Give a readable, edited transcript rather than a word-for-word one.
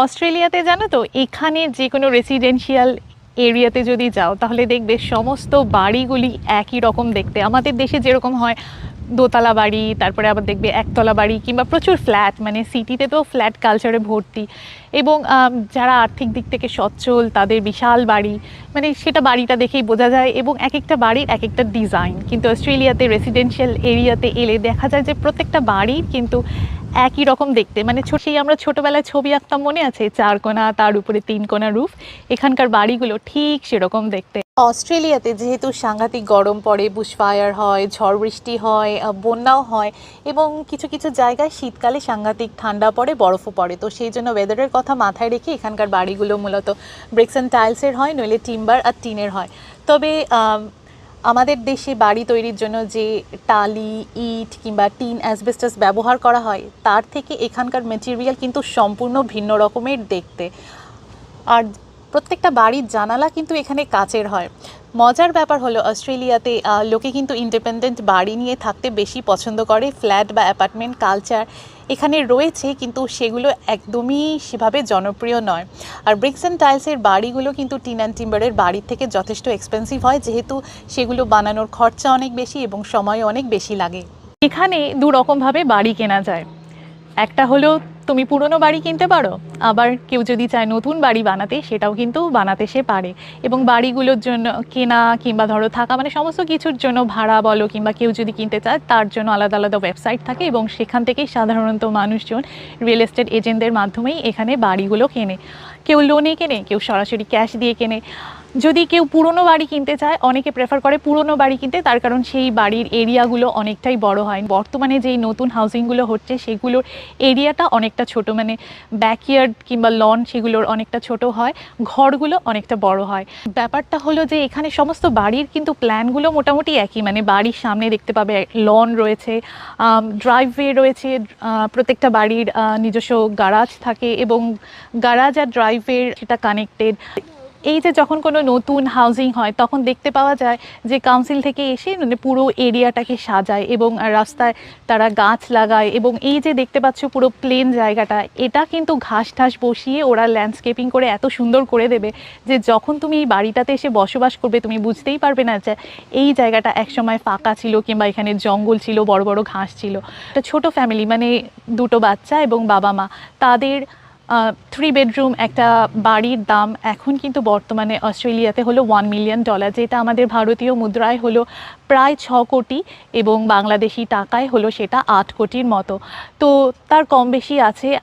অস্ট্রেলিয়াতে জানো তো, এখানে যে কোনো রেসিডেন্সিয়াল এরিয়াতে যদি যাও তাহলে দেখবে সমস্ত বাড়িগুলি একই রকম দেখতে। আমাদের দেশে যেরকম হয় দোতলা বাড়ি, তারপরে আবার দেখবে একতলা বাড়ি কিংবা প্রচুর ফ্ল্যাট, মানে সিটিতে তো ফ্ল্যাট কালচারে ভর্তি। এবং যারা আর্থিক দিক থেকে সচ্ছল তাদের বিশাল বাড়ি, মানে সেটা বাড়িটা দেখেই বোঝা যায়, এবং এক একটা বাড়ির এক একটা ডিজাইন। কিন্তু অস্ট্রেলিয়াতে রেসিডেন্সিয়াল এরিয়াতে এলে দেখা যায় যে প্রত্যেকটা বাড়ির কিন্তু একই রকম দেখতে। মানে সেই আমরা ছোটোবেলায় ছবি আঁকতাম, মনে আছে, চার কোণা তার উপরে তিন কোণা রুফ, এখানকার বাড়িগুলো ঠিক সেরকম দেখতে। অস্ট্রেলিয়াতে যেহেতু সাংঘাতিক গরম পড়ে, বুশফায়ার হয়, ঝড় বৃষ্টি হয়, বন্যাও হয়, এবং কিছু কিছু জায়গায় শীতকালে সাংঘাতিক ঠান্ডা পড়ে, বরফও পড়ে। তো সেই জন্য ওয়েদারের কথা মাথায় রেখে এখানকার বাড়িগুলো মূলত ব্রিক্স অ্যান্ড টাইলসের হয়, নইলে টিম্বার আর টিনের হয়। তবে আমাদের দেশে বাড়ি তৈরির জন্য যে টালি, ইট কিংবা টিন, অ্যাসবেস্টাস ব্যবহার করা হয় তার থেকে এখানকার মেটেরিয়াল কিন্তু সম্পূর্ণ ভিন্ন রকমের দেখতে। আর প্রত্যেকটা বাড়ির জানালা কিন্তু এখানে কাচের হয়। মজার ব্যাপার হলো অস্ট্রেলিয়াতে লোকে কিন্তু ইন্ডিপেন্ডেন্ট বাড়ি নিয়ে থাকতে বেশি পছন্দ করে। ফ্ল্যাট বা অ্যাপার্টমেন্ট কালচার এখানে রয়েছে, কিন্তু সেগুলো একদমই সেভাবে জনপ্রিয় নয়। আর ব্রিক্স অ্যান্ড টাইলসের বাড়িগুলো কিন্তু টিন অ্যান্ড টিম্বারের বাড়ির থেকে যথেষ্ট এক্সপেন্সিভ হয়, যেহেতু সেগুলো বানানোর খরচা অনেক বেশি এবং সময় অনেক বেশি লাগে। এখানে দু রকমভাবে বাড়ি কেনা যায়। একটা হলো তুমি পুরনো বাড়ি কিনতে পারো, আবার কেউ যদি চায় নতুন বাড়ি বানাতে সেটাও কিন্তু বানাতে সে পারে। এবং বাড়িগুলোর জন্য কেনা কিংবা ধরো থাকা, মানে সমস্ত কিছুর জন্য ভাড়া বলো কিংবা কেউ যদি কিনতে চায় তার জন্য আলাদা আলাদা ওয়েবসাইট থাকে, এবং সেখান থেকেই সাধারণত মানুষজন রিয়েল এস্টেট এজেন্টদের মাধ্যমেই এখানে বাড়িগুলো কেনে। কেউ লোনে কেনে, কেউ সরাসরি ক্যাশ দিয়ে কেনে। যদি কেউ পুরনো বাড়ি কিনতে চায়, অনেকে প্রেফার করে পুরনো বাড়ি কিনতে, তার কারণ সেই বাড়ির এরিয়াগুলো অনেকটাই বড় হয়। বর্তমানে যেই নতুন হাউজিংগুলো হচ্ছে সেগুলোর এরিয়াটা অনেকটা ছোট, মানে ব্যাকইয়ার্ড কিংবা লন সেগুলোর অনেকটা ছোট হয়, ঘরগুলো অনেকটা বড় হয়। ব্যাপারটা হলো যে এখানে সমস্ত বাড়ির কিন্তু প্ল্যানগুলো মোটামুটি একই, মানে বাড়ির সামনে দেখতে পাবে লন রয়েছে, ড্রাইভওয়ে রয়েছে, প্রত্যেকটা বাড়ির নিজস্ব গ্যারাজ থাকে, এবং গ্যারাজ আর ড্রাইভওয়ে সেটা কানেক্টেড। এই যে যখন কোনো নতুন হাউজিং হয় তখন দেখতে পাওয়া যায় যে কাউন্সিল থেকে এসে মানে পুরো এরিয়াটাকে সাজায়, এবং রাস্তায় তারা গাছ লাগায়, এবং এই যে দেখতে পাচ্ছ পুরো প্লেন জায়গাটা, এটা কিন্তু ঘাস ঠাস বসিয়ে ওরা ল্যান্ডস্কেপিং করে এত সুন্দর করে দেবে যে যখন তুমি এই বাড়িটাতে এসে বসবাস করবে তুমি বুঝতেই পারবে না যে এই জায়গাটা একসময় ফাঁকা ছিল কিংবা এখানে জঙ্গল ছিল, বড় বড় ঘাস ছিল। একটা ছোট ফ্যামিলি, মানে দুটো বাচ্চা এবং বাবা মা, তাদের 3 বেডরুম একটা বাড়ির দাম এখন কিন্তু বর্তমানে অস্ট্রেলিয়াতে হলো $1 মিলিয়ন, যেটা আমাদের ভারতীয় মুদ্রায় হলো প্রায় 6 কোটি, এবং বাংলাদেশি টাকায় হলো সেটা 8 কোটির মতো। তো তার কম বেশি আছে।